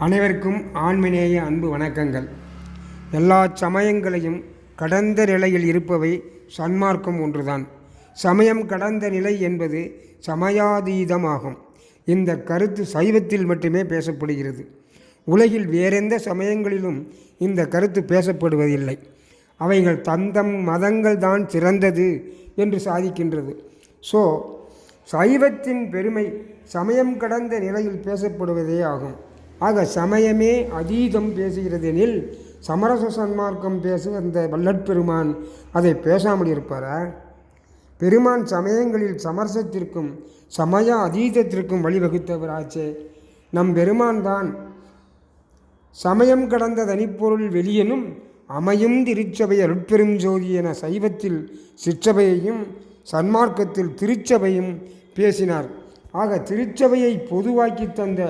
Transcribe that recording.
அனைவருக்கும் ஆன்மநேய அன்பு வணக்கங்கள். எல்லா சமயங்களையும் கடந்த நிலையில் இருப்பவை சன்மார்க்கம் ஒன்றுதான். சமயம் கடந்த நிலை என்பது சமயாதீதமாகும். இந்த கருத்து சைவத்தில் மட்டுமே பேசப்படுகிறது. உலகில் வேறெந்த சமயங்களிலும் இந்த கருத்து பேசப்படுவதில்லை. அவைகள் தந்தம் மதங்கள் தான் சிறந்தது என்று சாதிக்கின்றது. சைவத்தின் பெருமை சமயம் கடந்த நிலையில் பேசப்படுவதே ஆகும். ஆக சமயமே அதீதம் பேசுகிறதெனில் சமரச சன்மார்க்கம் பேச அந்த வல்லற்பெருமான் அதை பேசாமல் இருப்பாரா? பெருமான் சமயங்களில் சமரசத்திற்கும் சமய அதீதத்திற்கும் வழிவகுத்தவராச்சே. நம் பெருமான் தான் சமயம் கடந்த தனிப்பொருள் வெளியனும் அமையும் திருச்சபை அருட்பெரும் ஜோதி என சைவத்தில் சிற்றபையையும் சன்மார்க்கத்தில் திருச்சபையும் பேசினார். ஆக திருச்சபையை பொதுவாக்கி தந்த